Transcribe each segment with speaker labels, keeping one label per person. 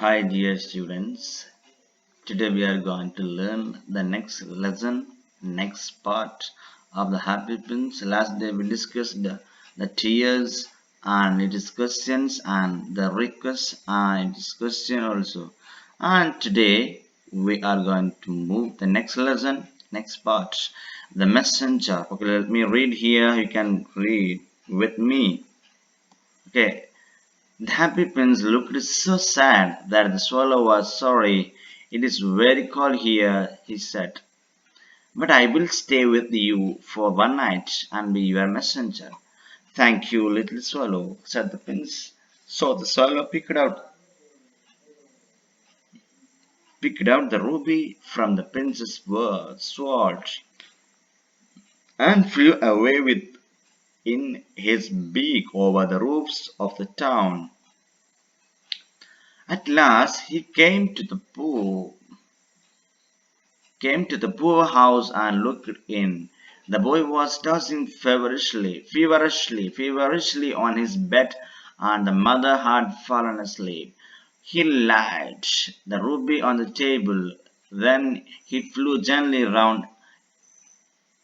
Speaker 1: Hi dear students, today we are going to learn the next lesson, next part of the Happy Prince. Last day we discussed the tears and its questions and the requests and its question also. And today we are going to move the next lesson, next part, the messenger. Okay, let me read here. You can read with me. Okay, the happy prince looked so sad that the swallow was sorry. It is very cold here, he said. But I will stay with you for one night and be your messenger. Thank you, little swallow, said the prince. So the swallow picked out the ruby from the prince's sword and flew away with in his beak over the roofs of the town. At last he came to the poor house and looked in. The boy was tossing feverishly on his bed, and the mother had fallen asleep. He laid the ruby on the table. Then he flew gently round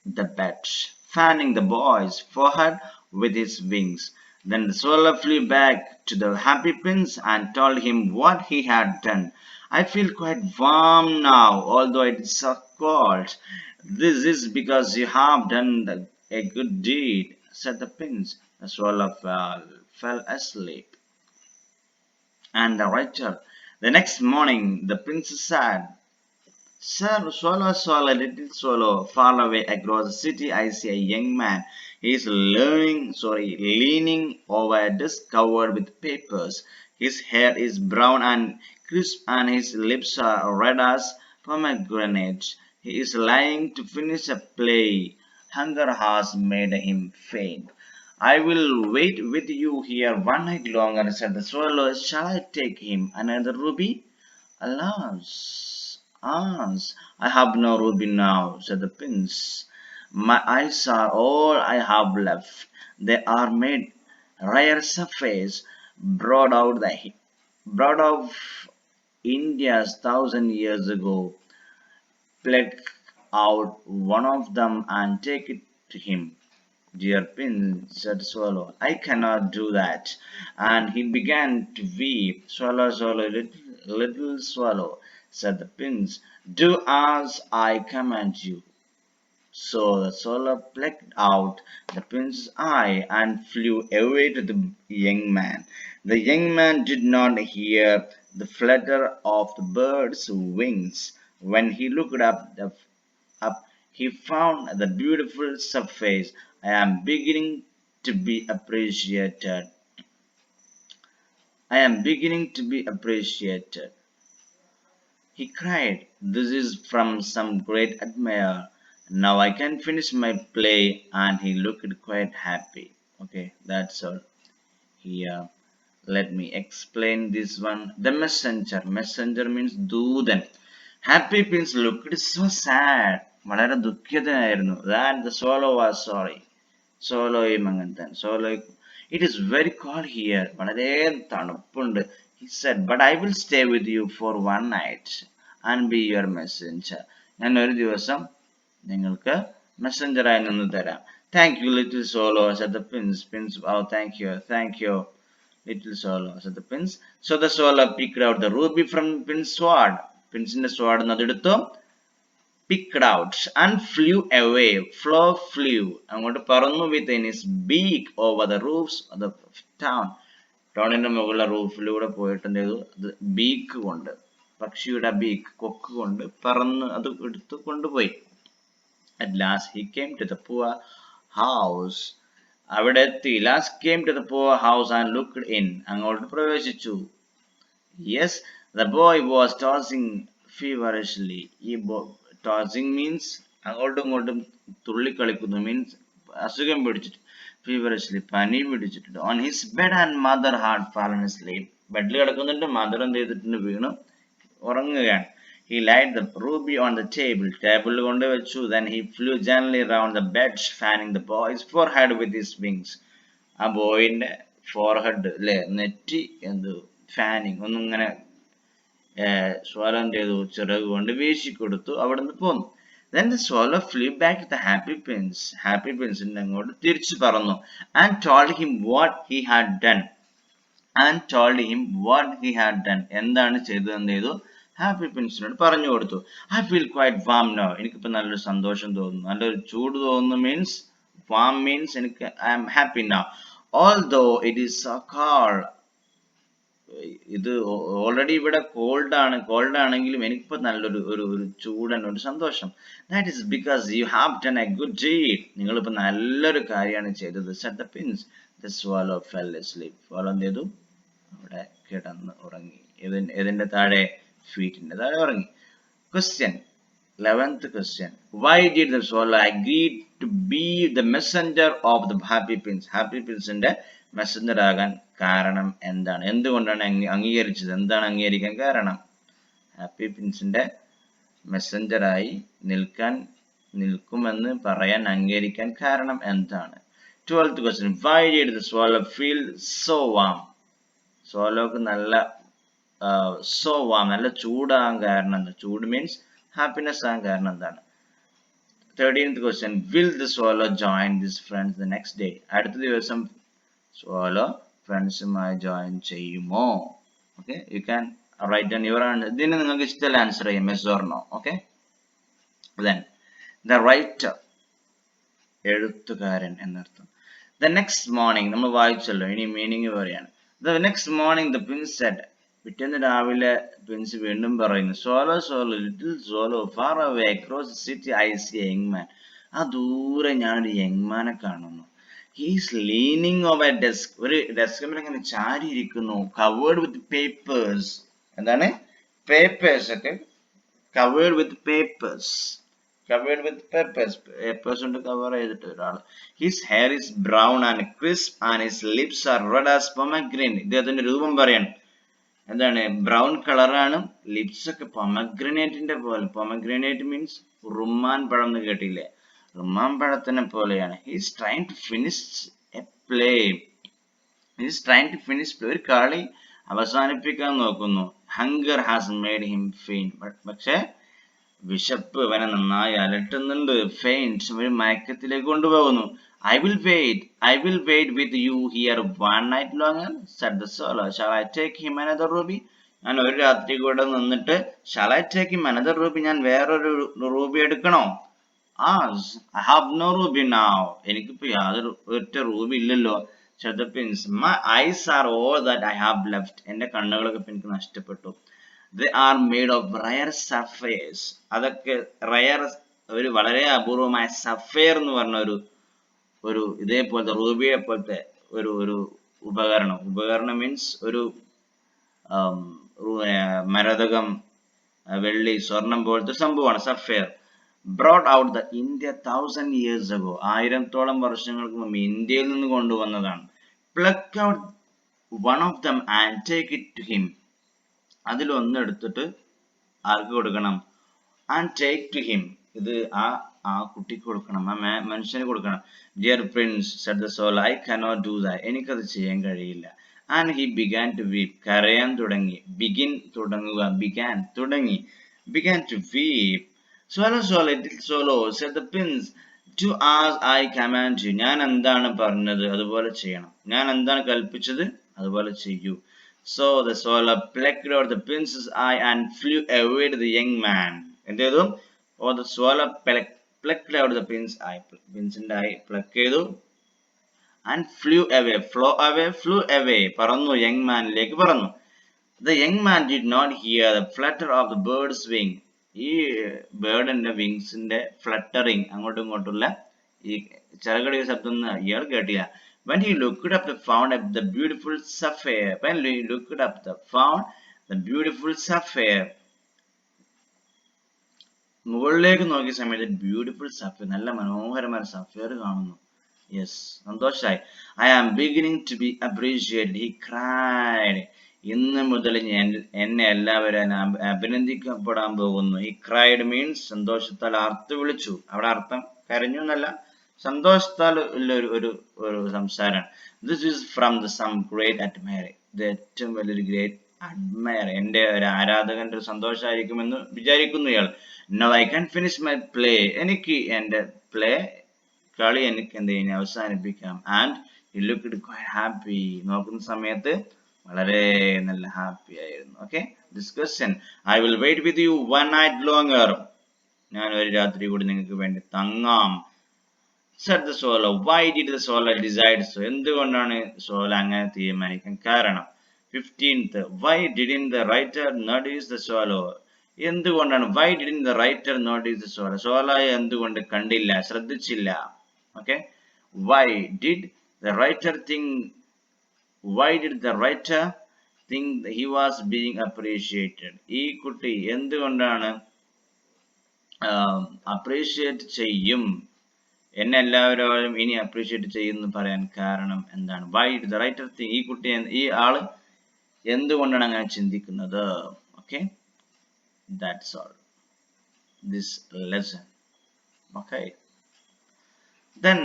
Speaker 1: the bed, fanning the boy's forehead with his wings. Then the swallow flew back to the happy prince and told him what he had done. I feel quite warm now, although it is so cold. This is because you have done a good deed, said the prince. The swallow fell asleep. And the writer. The next morning, the prince said, Sir, swallow, swallow, little swallow, far away across the city I see a young man. He is leaning over a desk covered with papers. His hair is brown and crisp and his lips are red as pomegranates. He is lying to finish a play. Hunger has made him faint. I will wait with you here one night longer, said the swallow. Shall I take him another ruby? Alas, I have no ruby now, said the prince. My eyes are all I have left. They are made rare surface, brought of India's 1,000 years ago. Pluck out one of them and take it to him. Dear Prince, said Swallow, I cannot do that. And he began to weep. Swallow, swallow, little swallow, said the prince, do as I command you. So the swallow plucked out the prince's eye and flew away to the young man. The young man did not hear the flutter of the bird's wings. When he looked up, he found the beautiful surface. I am beginning to be appreciated. I am beginning to be appreciated. He cried, this is from some great admirer. Now I can finish my play, and he looked quite happy. Okay, that's all. Here, let me explain this one. The messenger. Messenger means Doodan. Happy Prince looked so sad. വളരെ ദുഃഖിതനായിരുന്നു. That the swallow was sorry. സോളോയും അങ്ങനെ തന്നെ. It is very cold here. വളരെ തണുപ്പുണ്ട്. He said, but I will stay with you for one night and be your messenger. ഞാൻ ഒരു ദിവസം നിങ്ങൾക്ക് മെസ്സഞ്ചറായി നിന്ന് തരാം. Thank you, little swallow, said the prince. Oh, thank you, little swallow, said the prince. So the swallow picked out the ruby from prince's sword. Prince's sword അതെടുത്തു, picked out and flew away. Flew അങ്ങോട്ട് പറന്നു within his beak over the roofs of the town. ടൗണിന്റെ മുകളിലെ റൂഫിലൂടെ പോയിട്ട് എന്ത് ചെയ്തു? അത് beak കൊണ്ട്, പക്ഷിയുടെ ബീക്ക്, കൊക്ക് കൊണ്ട് പറന്ന് അത് എടുത്ത് കൊണ്ടുപോയി. At last he came to the poor house. അവിടെ എത്തി. Last came to the poor house and looked in. അങ്ങോട്ട് പ്രവേശിച്ചു. Yes, the boy was tossing feverishly. Tossing means അങ്ങോട്ടും ഇങ്ങോട്ടും തുള്ളിക്കളിക്കുന്നു, മീൻസ് അസുഖം പിടിച്ചിട്ട്, feverishly പനി പിടിച്ചിട്ടുണ്ട്. On his bed and mother had fallen asleep. ബെഡിൽ കിടക്കുന്നുണ്ട്, മദർ എന്ത് ചെയ്തിട്ടുണ്ട്? വീണു ഉറങ്ങുകയാണ്. He laid the ruby on the table. ടേബിളിൽ കൊണ്ടുവച്ചു. Then he flew gently round the bed, fanning the boy's forehead with his wings. ആ ബോയിന്റെ ഫോർഹെഡ് അല്ലെ, നെറ്റി എന്ത് ഫാനിങ് ഒന്നിങ്ങനെ swallow എന്ത് ചെയ്തു? ചിറക് കൊണ്ട് വീശിക്കൊടുത്തു, അവിടുന്ന് പോന്നു. Then the swallow flew back to the happy prince. Happy prince അങ്ങോട്ട് തിരിച്ചു പറന്നു. And told him what he had done. എന്താണ് ചെയ്തതെന്ന് ചെയ്തു? ഹാപ്പി പ്രിൻസിനോട് പറഞ്ഞു കൊടുത്തു. I feel quite warm now. എനിക്കിപ്പോ നല്ലൊരു സന്തോഷം തോന്നുന്നു, നല്ലൊരു ചൂട് തോന്നുന്നു. മീൻസ് warm means എനിക്ക് I am happy now. Although it is so cold. ഇത് ഓൾറെഡി ഇവിടെ കോൾഡ് ആണെങ്കിലും എനിക്കിപ്പോ നല്ലൊരു ഒരു ഒരു ചൂടൻ ഒരു സന്തോഷം. That is because you have done A good deed. നിങ്ങളിപ്പോ നല്ലൊരു കാര്യമാണ് ചെയ്തത്. Said the Prince. The swallow fell asleep. swallow എന്ത് ചെയ്തു? അവിടെ കിടന്ന് ഉറങ്ങി. ഇതിന്റെ താഴെ, ഫീറ്റിന്റെ താഴെ ഉറങ്ങി. Question 11th question. Why did the swallow agree to be the messenger of the happy prince? happy princeന്റെ മെസ്സഞ്ചർ ആകാൻ കാരണം എന്താണ്? എന്തുകൊണ്ടാണ് അംഗീകരിച്ചത്? എന്താണ് അംഗീകരിക്കാൻ കാരണം? ഹാപ്പി പ്രിൻസിന്റെ മെസ്സഞ്ചറായി നിൽക്കുമെന്ന് പറയാൻ അംഗീകരിക്കാൻ കാരണം എന്താണ്? 12th question. Why did the swallow feel so warm? swallowക്ക് നല്ല so warm, നല്ല ചൂടാകാൻ കാരണം എന്താ? ചൂട് മീൻസ് ഹാപ്പിനെസ് ആകാൻ കാരണം എന്താണ്? 13th question. Will the swallow join his friends the next day? അടുത്ത ദിവസം swallow ഫ്രണ്ട്സുമായി ജോയിൻ ചെയ്യുമോ? Okay, you can write down your answer. ഇതിന് നിങ്ങൾക്ക് ഇഷ്ടമുള്ള ആൻസർ ചെയ്യാം, yes or no. Okay, then the writer, എഴുത്തുകാരൻ എന്നർത്ഥം. The next morning, നമ്മൾ വായിച്ചല്ലോ, ഇനി മീനിങ് പറയാണ്. The next morning the prince said. പിറ്റേന്ന് രാവിലെ പ്രിൻസ് വീണ്ടും പറയുന്നു, swallow, swallow, little swallow, far away across the city I see a young man. ആ ദൂരെ ഞാനൊരു യങ് മാനെ കാണുന്നു. He is leaning over a desk. ഒരു ഡെസ്കിൽ ഇങ്ങനെ ചാരി ഇരിക്കുന്നു. Covered with papers. എന്താണ്? പേപ്പേഴ്സ് ഒക്കെ. Covered with papers. പേപ്പേഴ്സ് കൊണ്ട് കവർ ചെയ്തിട്ട് ഒരാള്. His hair is brown and crisp and his lips are red as pomegranate. ഇദ്ദേഹത്തിന്റെ രൂപം പറയാണ്. എന്താണ്? ബ്രൗൺ കളറാണ്, ലിപ്സ് ഒക്കെ പൊമഗ്രനേറ്റിന്റെ പോലെ. പൊമഗ്രനേറ്റ് മീൻസ് റുമ്മാൻ പഴം എന്ന് കേട്ടില്ലേ? റുമ്മാൻ പഴത്തിനെ പോലെയാണ്. He's trying to finish a play. ഒരു കളി അവസാനിപ്പിക്കാൻ നോക്കുന്നു. Hunger has made him faint. പക്ഷെ വിശപ്പ് അവനെ നന്നായി അലട്ടുന്നുണ്ട്. Faint, ഒരു മയക്കത്തിലേക്ക് കൊണ്ടുപോകുന്നു. I will wait with you here one night longer, said the swallow. Shall I take him another ruby? ഞാൻ ഒരു രാത്രി കൂടെ നിന്നിട്ട് shall I take him another ruby? ഞാൻ വേറൊരു റൂബി എടുക്കണോ? I have no ruby now. എനിക്കിപ്പോ യാതൊരു ഒറ്റ റൂബി ഇല്ലല്ലോ. said the prince. My eyes are all that I have left. എന്റെ കണ്ണുകളൊക്കെ ഇപ്പൊ എനിക്ക് നഷ്ടപ്പെട്ടു. They are made of rare sapphires. അതൊക്കെ റയർ, ഒരു വളരെ അപൂർവമായ സഫയർ എന്ന് പറഞ്ഞ ഒരു ഇതേപോലത്തെ റൂബിയെ പോലത്തെ ഒരു ഉപകരണം മീൻസ് ഒരു മരതകം, വെള്ളി, സ്വർണം പോലത്തെ സംഭവമാണ് sapphire. Brought out the India 1000 years ago. 1000ഓളം വർഷങ്ങൾക്ക് മുമ്പ് ഇന്ത്യയിൽ നിന്ന് കൊണ്ടുവന്നതാണ്. Pluck out one of them and take it to him. അതിലൊന്ന് എടുത്തിട്ട് ആർക്ക് കൊടുക്കണം? And take to him. ഇത് ആ കുട്ടിക്ക് കൊടുക്കണം, ആ മനുഷ്യന് കൊടുക്കണം. Dear prince, said the swallow, I cannot do that. എനിക്കത് ചെയ്യാൻ കഴിയില്ല. And he began to weep. കരയാൻ തുടങ്ങി. began to weep. Swallow, little swallow, said the prince, do as I command you. ഞാൻ എന്താണ് പറഞ്ഞത് അതുപോലെ ചെയ്യണം. ഞാൻ എന്താണ് കൽപ്പിച്ചത് അതുപോലെ ചെയ്യൂ. So the swallow plucked out the prince's eye and flew away to the young man. എന്ത് ചെയ്തു? The swallow plucked out the prince's eye. പ്രിൻസിന്റെ eye pluck ചെയ്തു. And flew away. പറന്നു, young manലേക്ക് പറന്നു. The young man did not hear the flutter of the bird's wing. ഈ ബേർഡിന്റെ വിങ്സിന്റെ fluttering, അങ്ങോട്ടും ഇങ്ങോട്ടുള്ള ഈ ചിറകടിയ ശബ്ദം ഇയാൾ കേട്ടില്ല. When he looked up, found the beautiful sapphire. മുകളിലേക്ക് നോക്കിയ സമയത്ത് ബ്യൂട്ടിഫുൾ സഫയർ, നല്ല മനോഹരമായ സഫയർ കാണുന്നു. യെസ്, സന്തോഷായി. I am beginning to be appreciated, he cried. ഇന്ന് മുതൽ എന്നെ എല്ലാവരും അഭിനന്ദിക്കപ്പെടാൻ പോകുന്നു. He cried means സന്തോഷത്താൽ ആർത്തു വിളിച്ചു. അവിടെ അർത്ഥം കരഞ്ഞു എന്നല്ല, സന്തോഷത്താൽ ഉള്ള ഒരു സംസാരമാണ്. This is from some great admirer. ഇത് ഏറ്റവും വലിയൊരു ഗ്രേറ്റ് admire. എൻ്റെ ഒരു ആരാധകന്റെ ഒരു സന്തോഷമായിരിക്കുമെന്ന് വിചാരിക്കുന്നു ഇയാൾ. Now I can finish my play. എനിക്ക് എൻ്റെ പ്ലേ കളി എനിക്ക് എന്ത് ചെയ്യാൻ അവസാനിപ്പിക്കാം. And he looked quite happy. നോക്കുന്ന സമയത്ത് വളരെ നല്ല ഹാപ്പി ആയിരുന്നു. Okay, this question, I will wait with you one night longer. ഞാൻ ഒരു രാത്രി കൂടി നിങ്ങൾക്ക് വേണ്ടി തങ്ങാം. Said the swallow. Why did the swallow decide so? എന്തുകൊണ്ടാണ് swallow അങ്ങനെ തീരുമാനിക്കാൻ കാരണം? 15th. Why didn't the writer notice the swallow? എന്തുകൊണ്ടാണ്? Why didn't the writer notice the swallow? swallow എന്തുകൊണ്ട് കണ്ടില്ല, ശ്രദ്ധിച്ചില്ല? Okay. Why did the writer think? Why did the writer think that he was being appreciated? ഈ കുട്ടി എന്തുകൊണ്ടാണ് appreciate ചെയ്യും, എന്നെ എല്ലാവരും ഇനി അപ്രീഷിയേറ്റ് ചെയ്യുന്നു പറയാൻ കാരണം എന്താണ്? Why did the writer think? ഈ കുട്ടി ഈ ആള് എന്തുകൊണ്ടാണ് അങ്ങനെ ചിന്തിക്കുന്നത്? Okay, that's all this lesson. Okay, then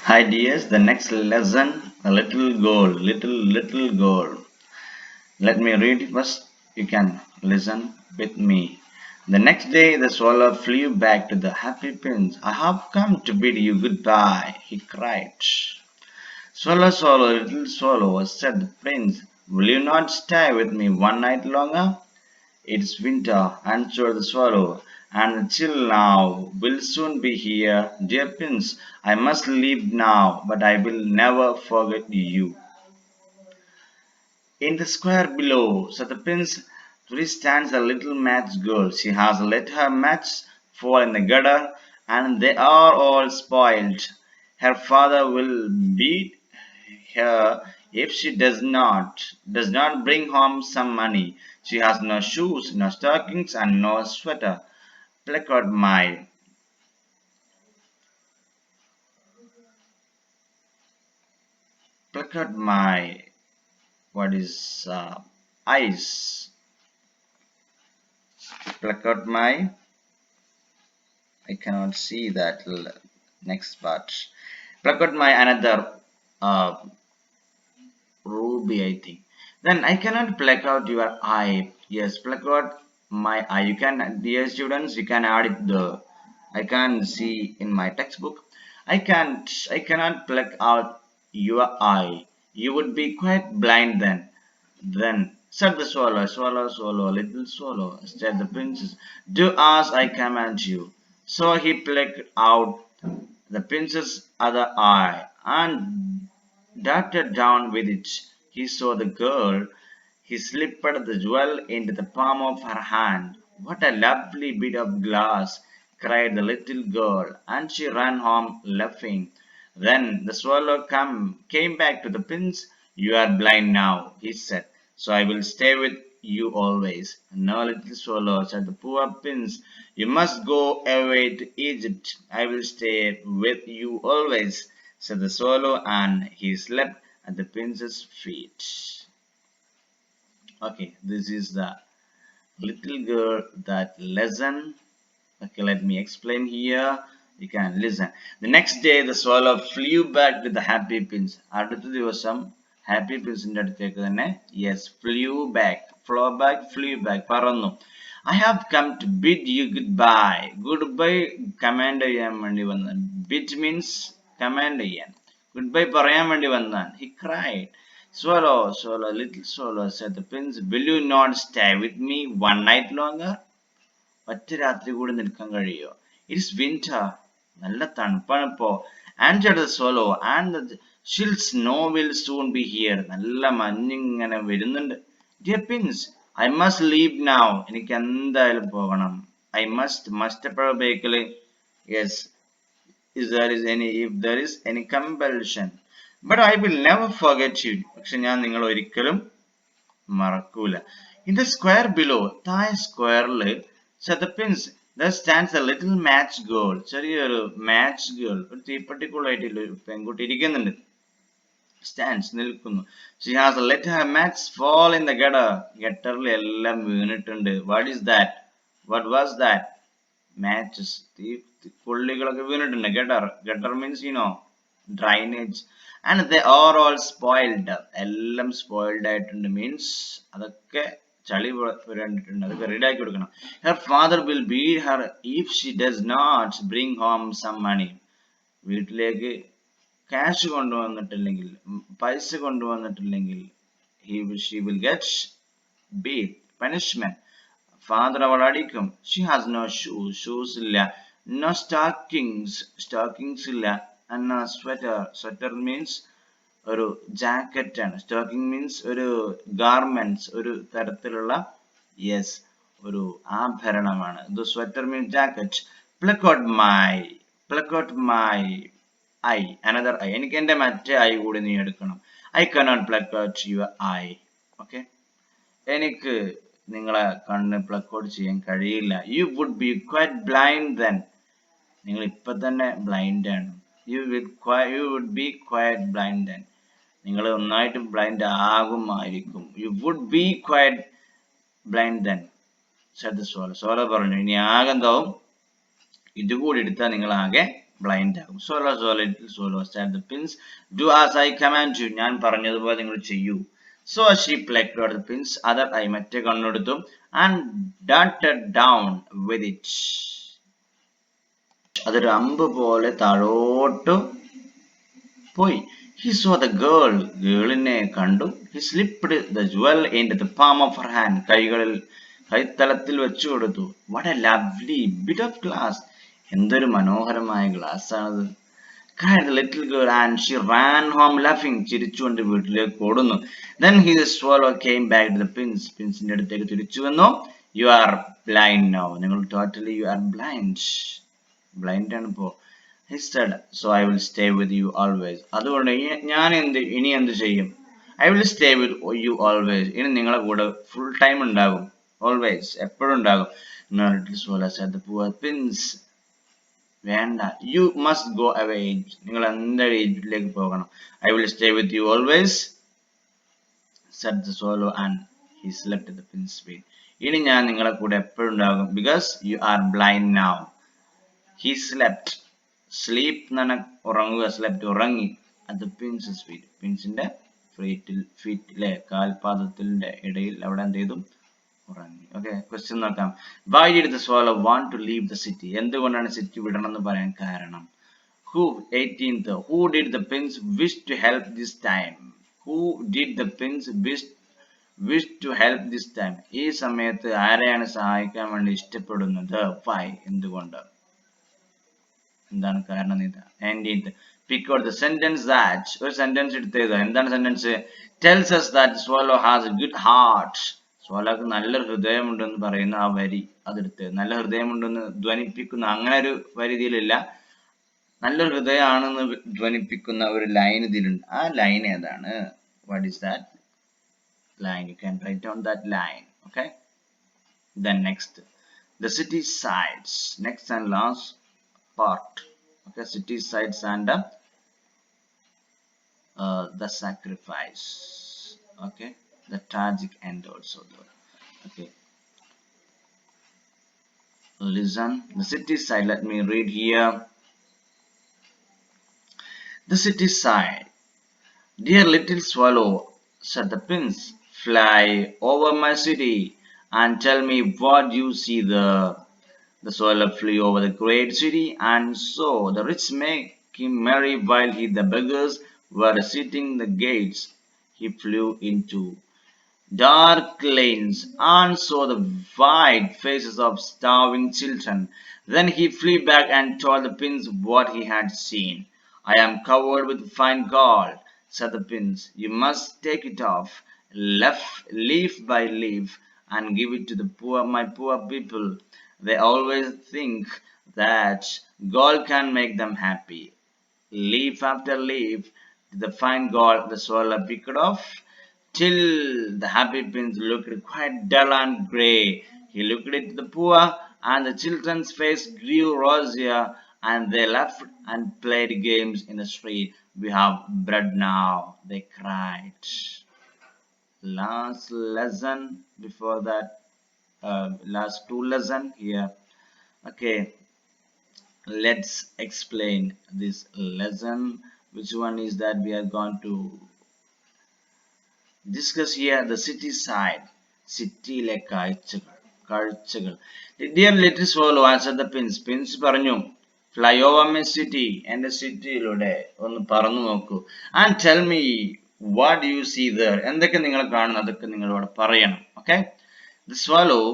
Speaker 1: hi dears, the next lesson, a little goal. Little goal. Let me read it first. You can listen with me. The next day the swallow flew back to the happy prince. I have come to bid you goodbye, he cried. Swallow, swallow, little swallow, said the prince, will you not stay with me one night longer? It's winter, answered the swallow, and the chill now will soon be here. Dear prince, I must leave now, but I will never forget you. In the square below, said the prince, there stands a little match girl. She has let her matches fall in the gutter, and they are all spoiled. Her father will beat her if she does not bring home some money. She has no shoes, no stockings, and no sweater. Pluck out my what is eyes. Pluck out my, I cannot see that next part. Pluck out my another ruby, I think. Then I cannot pluck out your eye. Yes, pluck out my eye. You can, dear students, you can add it there. I can see in my textbook. I cannot pluck out your eye. You would be quite blind then. Then said the swallow, swallow, swallow, little swallow, said the princess, do as I command you. So he plucked out the prince's other eye and darted down with it. He saw the girl. He slipped the jewel into the palm of her hand. What a lovely bit of glass, cried the little girl, and she ran home laughing. Then the swallow came back to the prince. You are blind now, he said, so I will stay with you always. No, little swallow, said the poor prince, you must go away to Egypt. I will stay with you always, said the swallow, and he slept at the prince's feet. Okay, this is the little girl, that lesson. Okay, let me explain here. You can listen. The next day the swallow flew back to the happy prince. അടുത്ത ദിവസം happy പ്രിൻസിന്റെ അടുത്തേക്ക് തന്നെ, yes, flew back, പറന്നു. I have come to bid you goodbye. Goodbye command ചെയ്യാൻ വേണ്ടി വന്നതാണ്. Bid means command ചെയ്യാൻ. Goodbye പറയാൻ വേണ്ടി വന്നതാണ്. He cried. Swallow, swallow, little swallow, said the prince, will you not stay with me one night longer? ഒറ്റ രാത്രി കൂടി നിൽക്കാൻ കഴിയോ? It's winter. നല്ല തണുപ്പാണ് ഇപ്പോ. Answered the swallow, and the chill snow will soon be here. നല്ല മഞ്ഞിങ്ങനെ വരുന്നുണ്ട്. Dear prince, I must leave now. എനിക്ക് എന്തായാലും പോകണം. I must probably, yes, if there is any compulsion. But I will never forget you. പക്ഷെ ഞാൻ നിങ്ങൾ ഒരിക്കലും മറക്കൂല. In the square below, താഴെ സ്ക്വയറില്, said the prince, there stands a little match girl. ചെറിയൊരു match girl, ഒരു തീപ്പട്ടിക്കുള്ളായിട്ടുള്ള ഒരു പെൺകുട്ടി ഇരിക്കുന്നുണ്ട്. Stands, നിൽക്കുന്നു. She has let her match fall in the gutter. ഗട്ടറിൽ എല്ലാം വീണിട്ടുണ്ട്. What is that? What was that? Matches, കൊള്ളികളൊക്കെ വീണിട്ടുണ്ട്. Gutter means, drainage, and they are all spoiled. എല്ലാം spoiled ആയിട്ടുണ്ട് means അതൊക്കെ ചളി പുരണ്ടിട്ടുണ്ട്, അതൊക്കെ റെഡിയാക്കി കൊടുക്കണം. Her father will beat her if she does not bring home some money. വീട്ടിലേക്ക് ക്യാഷ് കൊണ്ടുവന്നിട്ടില്ലെങ്കിൽ, പൈസ കൊണ്ടുവന്നിട്ടില്ലെങ്കിൽ she will get beat, punishment. Father അവൾ അടിക്കും. She has no shoes, shoes ഇല്ല. No stockings, stockings ഇല്ല. And no sweater, sweater means ഒരു jacket ആണ്. Stocking means ഒരു garments, ഒരു തരത്തിലുള്ള യെസ് ഒരു ആഭരണമാണ്. The sweater means jacket. Pluck out my eye, another eye, എനിക്ക് എന്റെ മറ്റേ ഐ കൂടി നീ എടുക്കണം. I cannot pluck out your eye. Okay, എനിക്ക് നിങ്ങളെ കണ്ണ് പ്ലക്ക് ഔട്ട് ചെയ്യാൻ കഴിയില്ല. You would be quite blind then, നിങ്ങൾ ഇപ്പൊ തന്നെ ബ്ലൈൻഡ് ആണ്. You would be quite blind then, നിങ്ങൾ ഒന്നായിട്ട് ബ്ലൈൻഡ് ആകുമായിരിക്കും. You would be quite blind then said the swallow. Swallow പറഞ്ഞു, ഇനി ആകെന്താവും, ഇതുകൂടി എടുത്താൽ നിങ്ങൾ ആകെ ബ്ലൈൻഡ് ആകും. Swallow said the pins, do as I command you, ഞാൻ പറഞ്ഞതുപോലെ നിങ്ങൾ ചെയ്യൂ. So she plucked out the pins, other eye, മറ്റേ കണ്ണെടുത്തു, and darted down with it. അതൊരു അമ്പ് പോലെ താഴോട്ട് പോയി. He saw the girl, ഗേളിനെ കണ്ടു. He slipped the jewel into the palm of her hand, കൈത്തലത്തിൽ വെച്ചു കൊടുത്തു. What a lovely bit of glass, എന്തൊരു മനോഹരമായ ഗ്ലാസ് ആണത്. Cried the little girl, and she ran home laughing, ചിരിച്ചുകൊണ്ട് വീട്ടിലേക്ക് ഓടുന്നു. Then his swallow came back to the pins, പിൻസിന്റെ അടുത്തേക്ക് തിരിച്ചു വന്നു. You are blind now, നിങ്ങൾ totally you are blind ആണ് ഇപ്പോ. He said, so I will stay with you always. അതുകൊണ്ട് ഞാൻ ഇനി എന്ത് ചെയ്യും? I will stay with you always, ഇനി നിങ്ങളെ കൂടെ ഫുൾ ടൈം ഉണ്ടാകും. Always, എപ്പോഴും ഉണ്ടാകും. No, little swallow said the poor pins, വേണ്ട, you must go away, നിങ്ങൾ എന്തായാലും വീട്ടിലേക്ക് പോകണം. I will stay with you always, said the swallow, and he slept at the pin's feet. ഇനി ഞാൻ നിങ്ങളെ കൂടെ എപ്പോഴും ഉണ്ടാകും, because you are blind now. He slept, sleep എന്നാണ് ഉറങ്ങുക, slept ഉറങ്ങി, at the pin's feet, പിൻസിന്റെ ഫീറ്റിലെ കാൽപാദത്തിന്റെ ഇടയിൽ അവിടെ എന്ത് ചെയ്തു, ഉറങ്ങി. ഓക്കെ, ക്വസ്റ്റ്യൻ നോക്കാം. Why did the swallow want to leave the city? എന്തുകൊണ്ടാണ് സിറ്റി വിടണം എന്ന് പറയാൻ കാരണം? 18th, who did the prince wish to help this time? Who did the prince wish to help this time? ഈ സമയത്ത് ആരെയാണ് സഹായിക്കാൻ വേണ്ടി ഇഷ്ടപ്പെടുന്നത്? Why, എന്തുകൊണ്ട്, എന്താണ് കാരണം? 19th, pick out the sentence that, ഒരു സെന്റൻസ് എടുത്തേത്. എന്താണ് sentence? Tells us that the swallow has a good heart. swallowക്ക് നല്ല ഹൃദയമുണ്ടെന്ന് പറയുന്ന ആ വരി അതെടുത്ത്, നല്ല ഹൃദയമുണ്ടെന്ന് ധ്വനിപ്പിക്കുന്ന അങ്ങനെ ഒരു വരി ഇതിലില്ല, നല്ല ഹൃദയമാണെന്ന് ധ്വനിപ്പിക്കുന്ന ഒരു ലൈൻ ഇതിലുണ്ട്. ആ ലൈൻ ഏതാണ്? What is that line? You can write down that line. Okay, then next, the city sides, next and last part. Okay, city sides and the sacrifice. Okay, the tragic end also though. Okay, listen, the city side, let me read here. The city side. Dear little swallow, said the prince, fly over my city and tell me what you see there. The swallow flew over the great city and saw the rich making merry while the beggars were sitting the gates. He flew into dark lanes and saw the white faces of starving children. Then he flew back and told the prince what he had seen. I am covered with fine gold, said the prince. You must take it off, leaf by leaf, and give it to the my poor people. They always think that gold can make them happy. Leaf after leaf, the fine gold the swallow picked off, till the happy prince looked quite dull and grey. He looked at the poor, and the children's face grew rosier, and they laughed and played games in the street. We have bread now, they cried. Last lesson before that, last two lessons here. Okay, let's explain this lesson Which one is that we are going to discuss here? The city side. City like കാഴ്ചകൾ. Dear little swallow answered the prince. Prince പറഞ്ഞു, fly over my city. എൻ്റെ സിറ്റിയിലൂടെ ഒന്ന് പറന്നു നോക്കൂ. And tell me what do you see there? എന്തൊക്കെ നിങ്ങൾ കാണുന്നു അതൊക്കെ നിങ്ങളോട് പറയണം. Okay? The swallow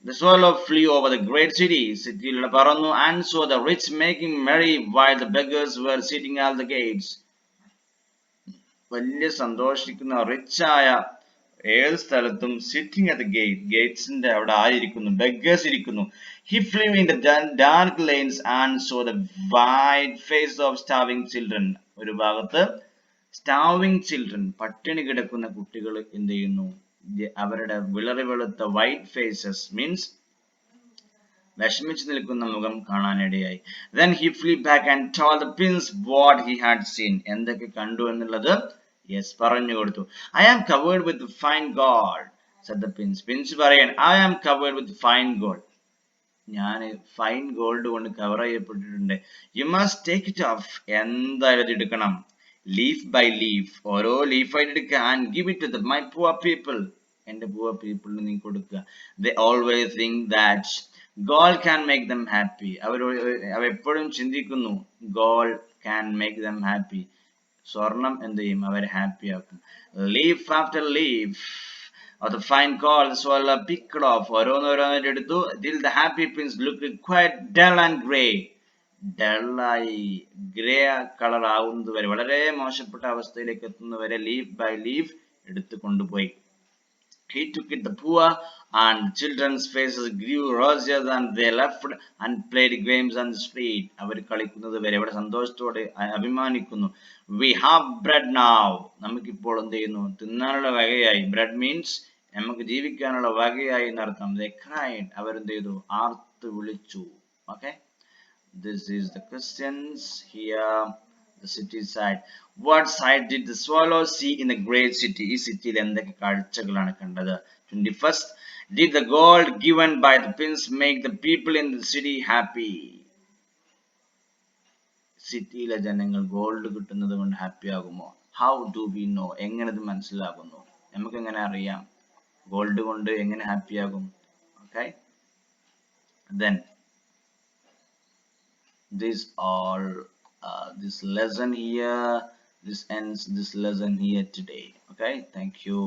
Speaker 1: the swallow flew over the great city. സിറ്റിയിലൂടെ പറന്നു and saw the rich making merry while the beggars were sitting at the gates. വലിയ സന്തോഷിക്കുന്ന റിച്ചായ ഏത് സ്ഥലത്തും സിറ്റിംഗ് അറ്റ് ഗേറ്റ്സിന്റെ അവിടെ ആയിരിക്കുന്നു, ബെഗേഴ്സ് ഇരിക്കുന്നു. He flew in the dark lanes and saw the white face of starving children. ഒരു ഭാഗത്ത് starving children, പട്ടിണി കിടക്കുന്ന കുട്ടികൾ എന്ത് ചെയ്യുന്നു, അവരുടെ വിളറി വെളുത്ത വൈറ്റ് ഫേസസ് മീൻസ് വിഷമിച്ചു നിൽക്കുന്ന മുഖം കാണാനിടയായി. Then he flew back and told the prince what he had seen. എന്തൊക്കെ കണ്ടു എന്നുള്ളത് യെസ് പറഞ്ഞു കൊടുത്തു. I am covered with fine gold, said the prince. Prince പറയാൻ, I am covered with fine gold. ഞാൻ ഫൈൻ ഗോൾഡ് കൊണ്ട് cover ചെയ്യപ്പെട്ടിട്ടുണ്ട്. You must take it off. എന്തായാലും ഇത് എടുക്കണം. ലീഫ് ബൈ ലീഫ്, ഓരോ ലീഫായിട്ട് എടുക്കുക. And give it to my poor people. എന്റെ പുവർ പീപ്പിളിന് നീ കൊടുക്കുക. They always think that gold can make them happy. അവരെപ്പോഴും ചിന്തിക്കുന്നു gold can make them happy. സ്വർണം എന്ത് ചെയ്യും, അവരെ ഹാപ്പി ആക്കും. Leaf after leaf of the fine gold the swallow picked off. ഓരോന്നോരോന്നായിട്ട് എടുത്തു. Till the happy prince looked quite dull and grey. ഡള്ളായി ഗ്രേ കളർ ആവുന്നത് വരെ, വളരെ മോശപ്പെട്ട അവസ്ഥയിലേക്ക് എത്തുന്നവരെ ലീഫ് ബൈ ലീഫ് എടുത്തു കൊണ്ടുപോയി. He took it the poor and children's faces grew rosier than they left and played games on the street. അവർ കളിക്കുന്നത് വരെ അവിടെ സന്തോഷത്തോടെ അഭിമാനിക്കുന്നു. We have bread now. നമുക്കിപ്പോൾ എന്ത് ചെയ്യുന്നു, തിന്നാനുള്ള വകയായി. ബ്രെഡ് മീൻസ് നമുക്ക് ജീവിക്കാനുള്ള വകയായി എന്നർത്ഥം. They cried. അവരെന്ത് ചെയ്തു, ആർത്ത് വിളിച്ചു. Okay, this is the questions here. The city side. What sight did the swallow see in the great city? ഈ സിറ്റിയിൽ എന്തൊക്കെ കാഴ്ചകളാണ് കണ്ടത്? 21st. Did the gold given by the prince make the people in the city happy? സിറ്റിയിലെ ജനങ്ങൾ gold കിട്ടുന്നത് കൊണ്ട് happy ആകുമോ? How do we know? എങ്ങനെ ഇത് മനസ്സിലാകുന്നു? നമുക്ക് എങ്ങനെ അറിയാം ഗോൾഡ് കൊണ്ട് എങ്ങനെ ഹാപ്പി ആകും? Okay, then this all this lesson here, this ends this lesson here today. Okay, thank you.